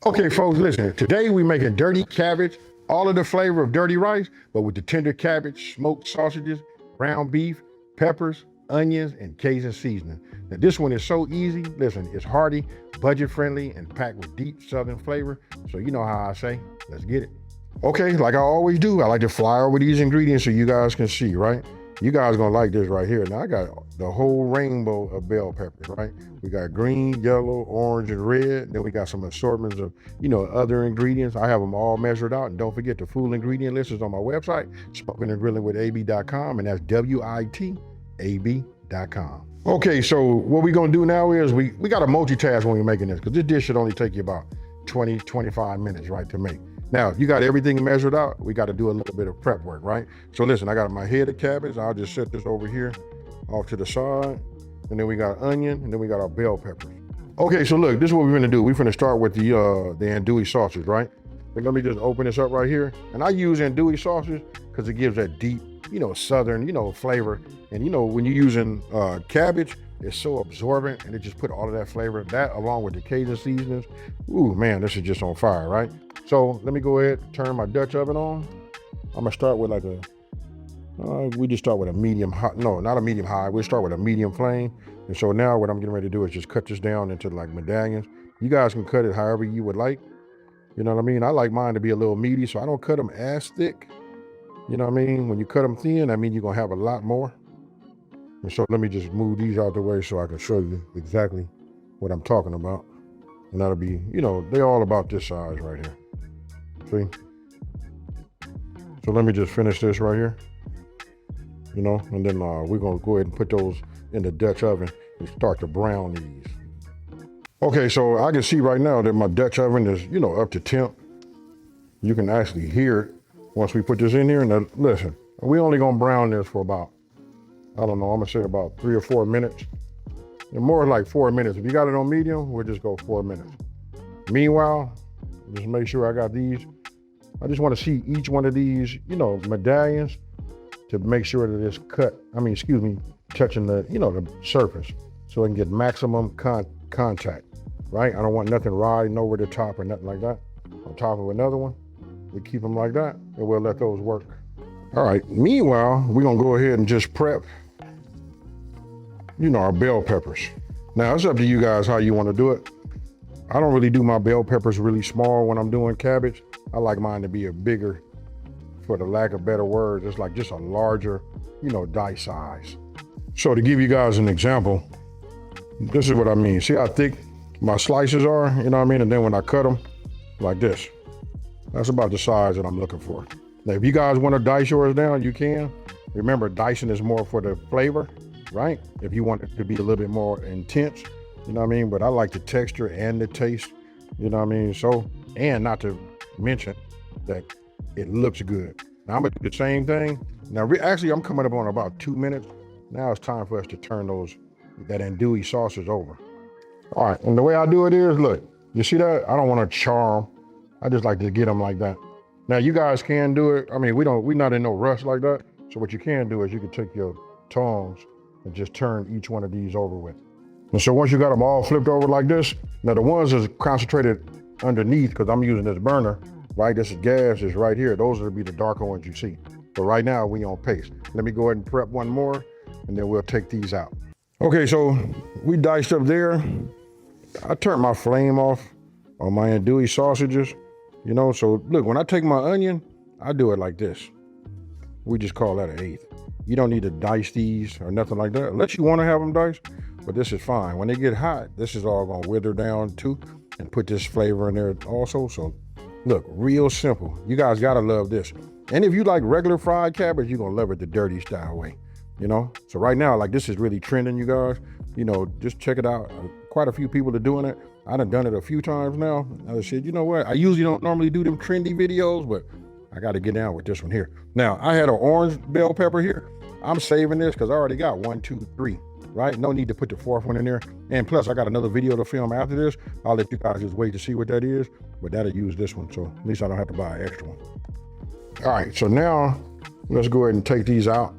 Okay, folks, listen. Today we making dirty cabbage, all of the flavor of dirty rice, but with the tender cabbage, smoked sausages, ground beef, peppers, onions, and Cajun seasoning. Now this one is so easy. Listen, it's hearty, budget friendly, and packed with deep Southern flavor. So you know how I say, let's get it. Okay, like I always do, I like to fly over these ingredients so you guys can see, right? You guys gonna like this right here. Now I got the whole rainbow of bell peppers, right? We got green, yellow, orange, and red. Then we got some assortments of, other ingredients. I have them all measured out. And don't forget the full ingredient list is on my website, smokinandgrillingwithab.com, and that's WITAB.com. Okay, so what we're gonna do now is we gotta multitask when we're making this, because this dish should only take you about 20, 25 minutes, right, to make. Now, you got everything measured out, we got to do a little bit of prep work, right? So listen, I got my head of cabbage. I'll just set this over here off to the side. And then we got onion, and then we got our bell peppers. Okay, so look, this is what we're gonna do. We're gonna start with the andouille sausage, right? Then let me just open this up right here. And I use andouille sausage because it gives that deep, Southern, flavor. And when you're using cabbage, it's so absorbent, and it just put all of that flavor. That along with the Cajun seasonings, ooh, man, this is just on fire, right? So let me go ahead and turn my Dutch oven on. I'm gonna start with we just start with a medium high, no, not a medium high, we'll start with a medium flame. And so now what I'm getting ready to do is just cut this down into like medallions. You guys can cut it however you would like. You know what I mean? I like mine to be a little meaty, so I don't cut them as thick. You know what I mean? When you cut them thin, I mean you're gonna have a lot more. And so let me just move these out the way so I can show you exactly what I'm talking about. And that'll be, they're all about this size right here. See? So let me just finish this right here. And then we're gonna go ahead and put those in the Dutch oven and start to brown these. Okay, so I can see right now that my Dutch oven is, up to temp. You can actually hear it once we put this in here. And listen, we're only gonna brown this for about, I don't know, I'm gonna say about 3 or 4 minutes. And more like 4 minutes. If you got it on medium, we'll just go 4 minutes. Meanwhile, just make sure I got these. I just wanna see each one of these, medallions to make sure that it's touching the, the surface so it can get maximum contact, right? I don't want nothing riding over the top or nothing like that. On top of another one, we keep them like that and we'll let those work. All right, meanwhile, we're gonna go ahead and just prep, our bell peppers. Now, it's up to you guys how you wanna do it. I don't really do my bell peppers really small when I'm doing cabbage. I like mine to be a bigger, for the lack of better words, it's like just a larger, dice size. So to give you guys an example, this is what I mean. See how thick my slices are, you know what I mean? And then when I cut them like this, that's about the size that I'm looking for. Now, if you guys want to dice yours down, you can. Remember, dicing is more for the flavor, right? If you want it to be a little bit more intense, you know what I mean? But I like the texture and the taste, you know what I mean? So, and not to mention that it looks good. Now I'm gonna do the same thing. Now, actually, I'm coming up on about 2 minutes. Now it's time for us to turn that andouille sausage over. All right, and the way I do it is, look, you see that? I don't wanna char them. I just like to get them like that. Now you guys can do it. I mean, we're not in no rush like that. So what you can do is you can take your tongs and just turn each one of these over with. And so once you got them all flipped over like this, now the ones that's concentrated underneath, because I'm using this burner, right? This is gas, is right here. Those will be the darker ones you see. But right now we on paste. Let me go ahead and prep one more and then we'll take these out. Okay, so we diced up there. I turned my flame off on my andouille sausages, so look, when I take my onion, I do it like this. We just call that an eighth. You don't need to dice these or nothing like that, unless you want to have them diced, but this is fine. When they get hot, this is all gonna wither down too and put this flavor in there also. So look, real simple. You guys gotta love this. And if you like regular fried cabbage, you're gonna love it the dirty style way, So right now, like this is really trending, you guys. Just check it out. Quite a few people are doing it. I done it a few times now. I said, you know what? I usually don't normally do them trendy videos, but I gotta get down with this one here. Now, I had an orange bell pepper here. I'm saving this because I already got 1, 2, 3, right? No need to put the 4th one in there. And plus, I got another video to film after this. I'll let you guys just wait to see what that is, but that'll use this one, so at least I don't have to buy an extra one. All right, so now let's go ahead and take these out.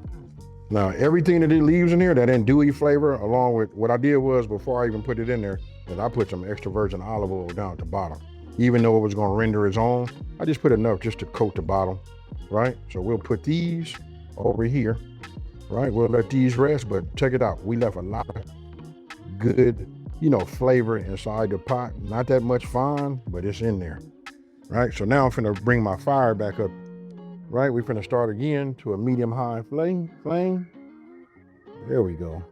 Now, everything that it leaves in here, that andouille flavor, along with what I did was before I even put it in there, is I put some extra virgin olive oil down at the bottom. even though it was gonna render its own. I just put enough just to coat the bottom, right? So we'll put these over here, right? We'll let these rest, but check it out. We left a lot of good, flavor inside the pot. Not that much fine, but it's in there, right? So now I'm finna bring my fire back up, right? We're finna start again to a medium-high flame. There we go.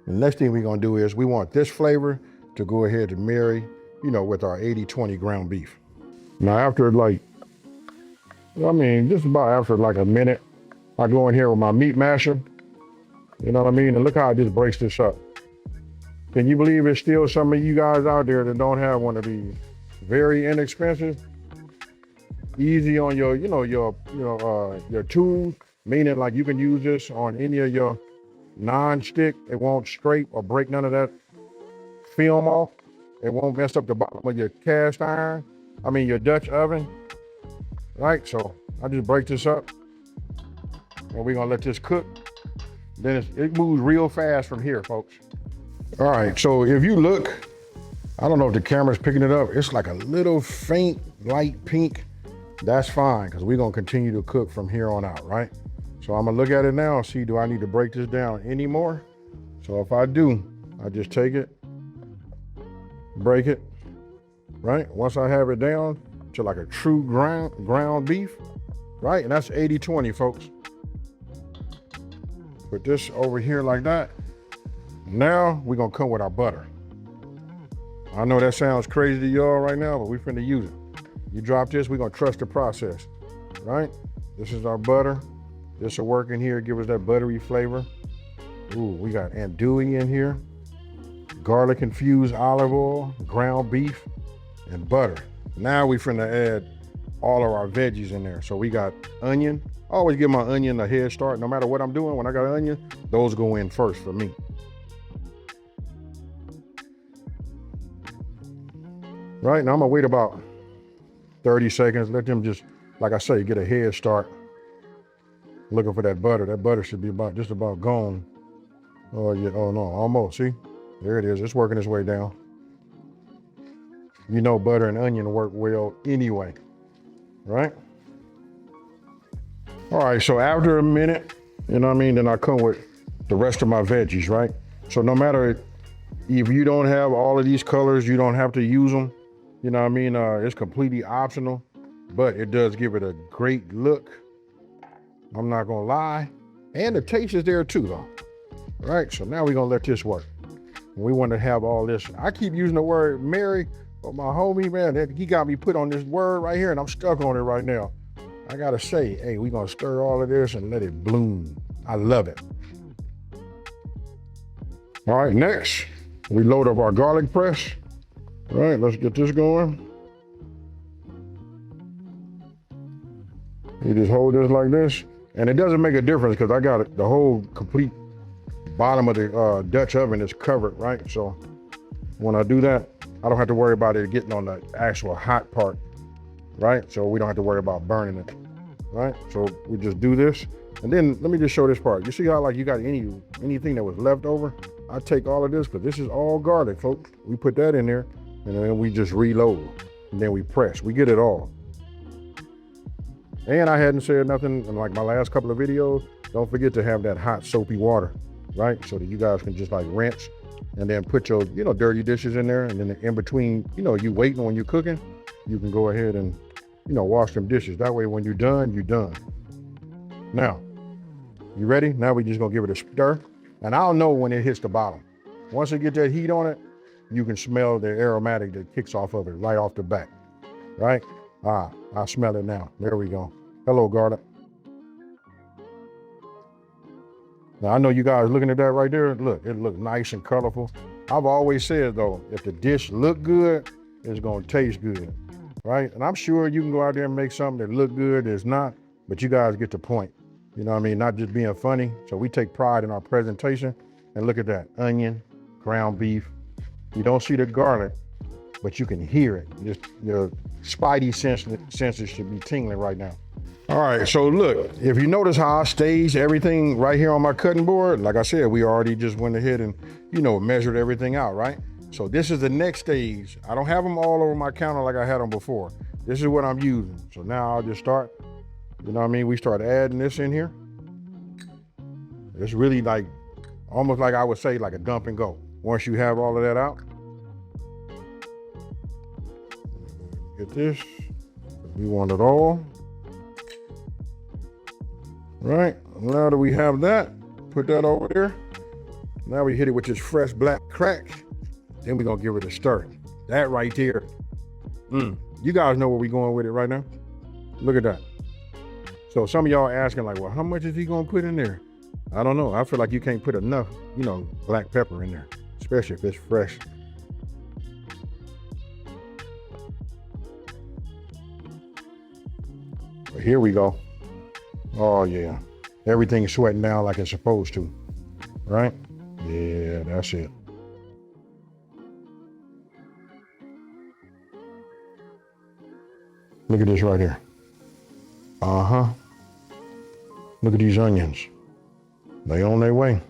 The next thing we're gonna do is we want this flavor to go ahead and marry, with our 80-20 ground beef. Now after just about after like a minute, I go in here with my meat masher, you know what I mean? And look how I just breaks this up. Can you believe there's still some of you guys out there that don't have one of these? Very inexpensive, easy on your tools, meaning like you can use this on any of your non-stick. It won't scrape or break none of that film off. It won't mess up the bottom of your cast iron. Your Dutch oven, right? So I just break this up and we're gonna let this cook. Then it moves real fast from here, folks. All right, so if you look, I don't know if the camera's picking it up. It's like a little faint light pink. That's fine, because we're gonna continue to cook from here on out, right? So I'm gonna look at it now and see, do I need to break this down anymore? So if I do, I just take it, break it, right? Once I have it down to like a true ground beef, right? And that's 80-20, folks. Put this over here like that. Now we're gonna come with our butter. I know that sounds crazy to y'all right now, but we finna use it. You drop this, we're gonna trust the process, right? This is our butter. This will work in here, give us that buttery flavor. Ooh, we got andouille in here, garlic infused olive oil, ground beef, and butter. Now we finna add all of our veggies in there. So we got onion. I always give my onion a head start. No matter what I'm doing, when I got an onion, those go in first for me. Right, now I'm gonna wait about 30 seconds. Let them just, like I say, get a head start. Looking for that butter. That butter should be just about gone. Oh yeah, oh no, almost, see? There it is, it's working its way down. Butter and onion work well anyway, right? All right, so after a minute, then I come with the rest of my veggies, right? So no matter if you don't have all of these colors, you don't have to use them. It's completely optional, but it does give it a great look. I'm not gonna lie. And the taste is there too though. All right, so now we're gonna let this work. We want to have all this. I keep using the word marry, but my homie, man, he got me put on this word right here and I'm stuck on it right now. I gotta say, hey, we're gonna stir all of this and let it bloom. I love it. All right, next, we load up our garlic press. All right, let's get this going. You just hold this like this. And it doesn't make a difference because I got the whole complete bottom of the Dutch oven is covered, right? So when I do that, I don't have to worry about it getting on the actual hot part, right? So we don't have to worry about burning it, right? So we just do this. And then let me just show this part. You see how like you got anything that was left over? I take all of this because this is all garlic, folks. We put that in there and then we just reload and then we press. We get it all. And I hadn't said nothing in like my last couple of videos. Don't forget to have that hot soapy water, right? So that you guys can just like rinse and then put your, dirty dishes in there. And then in between, you waiting when you're cooking, you can go ahead and, wash them dishes. That way when you're done, you're done. Now, you ready? Now we just gonna give it a stir. And I'll know when it hits the bottom. Once it get that heat on it, you can smell the aromatic that kicks off of it right off the bat, right? I smell it now. There we go. Hello, garlic. Now, I know you guys looking at that right there. Look, it looks nice and colorful. I've always said, though, if the dish look good, it's going to taste good, right? And I'm sure you can go out there and make something that look good. It's not, but you guys get the point. You know what I mean? Not just being funny. So we take pride in our presentation. And look at that. Onion, ground beef. You don't see the garlic, but you can hear it. Just your spidey senses should be tingling right now. All right, so look, if you notice how I stage everything right here on my cutting board, like I said, we already just went ahead and, measured everything out, right? So this is the next stage. I don't have them all over my counter like I had them before. This is what I'm using. So now I'll just start, you know what I mean? We start adding this in here. It's really like, almost like I would say like a dump and go. Once you have all of that out, get this, we want it all. Right, now that we have that, put that over there. Now we hit it with this fresh black crack. Then we're gonna give it a stir. That right there. You guys know where we're going with it right now. Look at that. So some of y'all asking like, well, how much is he gonna put in there? I don't know. I feel like you can't put enough, you know, black pepper in there, especially if it's fresh. But here we go. Oh yeah. Everything's sweating down like it's supposed to, right? Yeah, that's it. Look at this right here. Look at these onions. They on their way.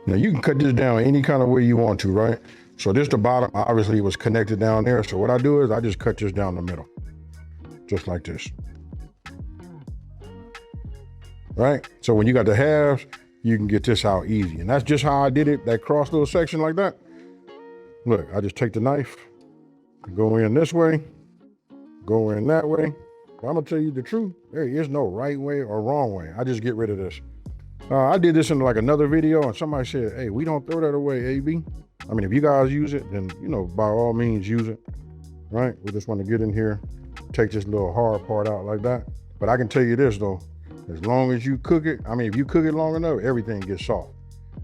Now you can cut this down any kind of way you want to, right? So this the bottom, obviously it was connected down there. So what I do is I just cut this down the middle, just like this. Right? So when you got the halves, you can get this out easy. And that's just how I did it, that cross little section like that. Look, I just take the knife, go in this way, go in that way. But I'm gonna tell you the truth, there is no right way or wrong way. I just get rid of this. I did this in like another video and somebody said, hey, we don't throw that away, AB. I mean, if you guys use it, then, you know, by all means use it, right? We just want to get in here, take this little hard part out like that. But I can tell you this though, as long as you cook it, I mean, if you cook it long enough, everything gets soft,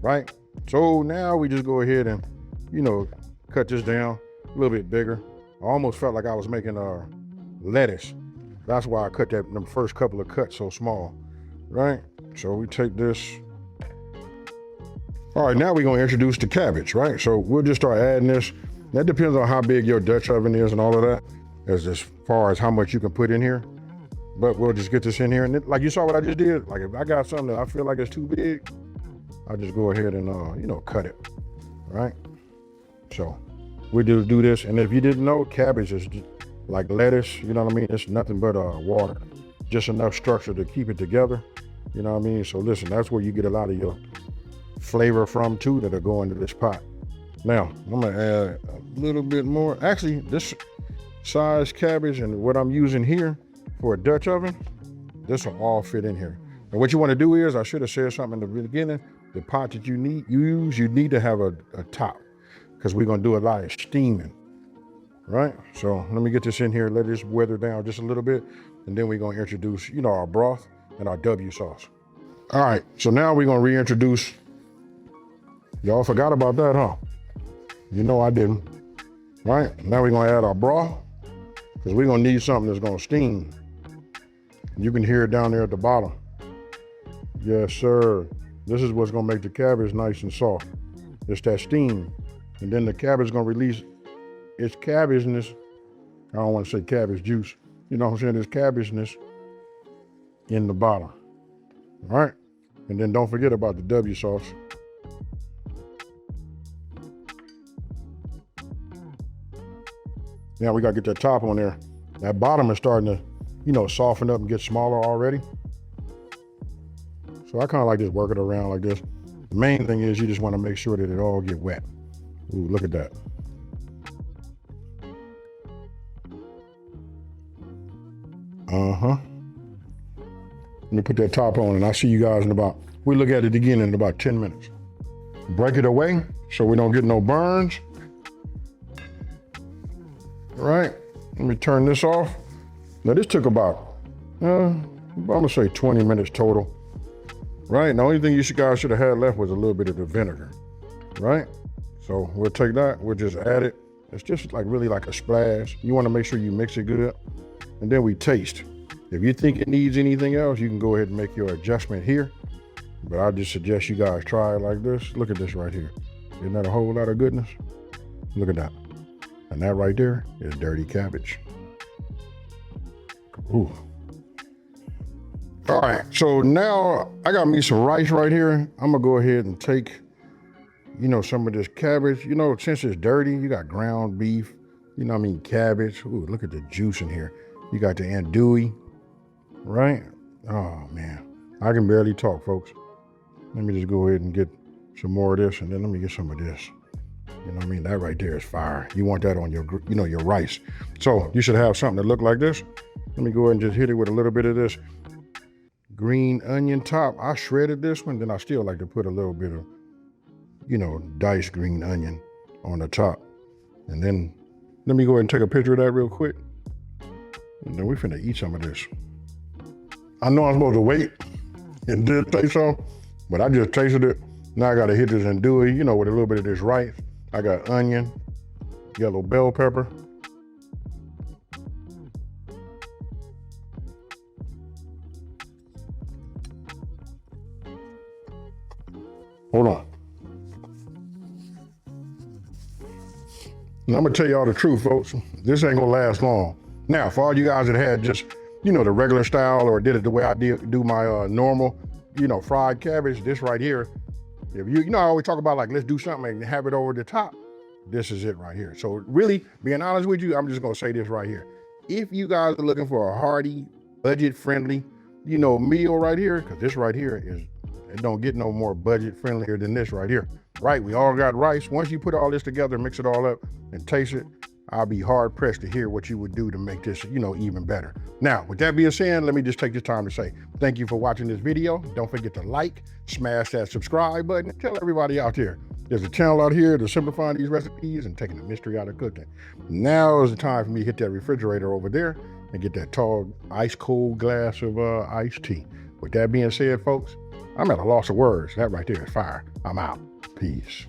right? So now we just go ahead and, you know, cut this down a little bit bigger. I almost felt like I was making lettuce. That's why I cut them first couple of cuts so small, right? So we take this. All right, now we're gonna introduce the cabbage, right? So we'll just start adding this. That depends on how big your Dutch oven is and all of that, as far as how much you can put in here. But we'll just get this in here. And like you saw what I just did, like if I got something that I feel like it's too big, I just go ahead and, you know, cut it, right? So we do this. And if you didn't know, cabbage is like lettuce, you know what I mean? It's nothing but water, just enough structure to keep it together. You know what I mean? So listen, that's where you get a lot of your flavor from too, that'll go into this pot. Now, I'm gonna add a little bit more. Actually, this size cabbage and what I'm using here for a Dutch oven, this will all fit in here. And what you wanna do is, I should have said something in the beginning, the pot that you need to have a top, because we're gonna do a lot of steaming, right? So let me get this in here, let this weather down just a little bit, and then we're gonna introduce, you know, our broth and our W sauce. All right, so now we're gonna reintroduce, y'all forgot about that, huh? You know I didn't, right? Now we're gonna add our broth, because we're gonna need something that's gonna steam. You can hear it down there at the bottom. Yes, sir. This is what's gonna make the cabbage nice and soft. It's that steam. And then the cabbage is gonna release its cabbageness. I don't wanna say cabbage juice. You know what I'm saying? It's cabbageness in the bottom, all right? And then don't forget about the W sauce. Now we gotta get that top on there. That bottom is starting to, you know, soften up and get smaller already. So I kind of like just work it around like this. The main thing is you just wanna make sure that it all get wet. Ooh, look at that. Let me put that top on and I'll see you guys in about, we'll look at it again in about 10 minutes. Break it away so we don't get no burns. All right, let me turn this off. Now this took about, I'm gonna say 20 minutes total, right? And the only thing you guys should have had left was a little bit of the vinegar, right? So we'll take that, we'll just add it. It's just like really like a splash. You wanna make sure you mix it good, and then we taste. If you think it needs anything else, you can go ahead and make your adjustment here. But I just suggest you guys try it like this. Look at this right here. Isn't that a whole lot of goodness? Look at that. And that right there is dirty cabbage. Ooh. All right, so now I got me some rice right here. I'm gonna go ahead and take you know, some of this cabbage. You know, since it's dirty, you got ground beef, you know what I mean, cabbage. Ooh, look at the juice in here. You got the andouille, right? Oh man, I can barely talk, folks. Let me just go ahead and get some more of this, and then let me get some of this. You know what I mean? That right there is fire. You want that on your, you know, your rice. So you should have something that look like this. Let me go ahead and just hit it with a little bit of this green onion top. I shredded this one, then I still like to put a little bit of, you know, diced green onion on the top. And then let me go ahead and take a picture of that real quick. And then we finna eat some of this. I know I'm supposed to wait and did taste some, but I just tasted it. Now I gotta hit this andouille, you know, with a little bit of this rice. I got onion, yellow bell pepper. Hold on. Now I'm gonna tell y'all the truth, folks. This ain't gonna last long. Now, for all you guys that had just, you know, the regular style or did it the way I do my normal, you know, fried cabbage, this right here, if you know, I always talk about like, let's do something and have it over the top. This is it right here. So really, being honest with you, I'm just gonna say this right here. If you guys are looking for a hearty, budget-friendly, you know, meal right here, because this right here is, it don't get no more budget-friendlier than this right here. Right, we all got rice. Once you put all this together, mix it all up and taste it, I'll be hard-pressed to hear what you would do to make this, you know, even better. Now, with that being said, let me just take this time to say thank you for watching this video. Don't forget to like, smash that subscribe button, and tell everybody out there, there's a channel out here that's simplifying these recipes and taking the mystery out of cooking. Now is the time for me to hit that refrigerator over there and get that tall, ice-cold glass of iced tea. With that being said, folks, I'm at a loss of words. That right there is fire. I'm out. Peace.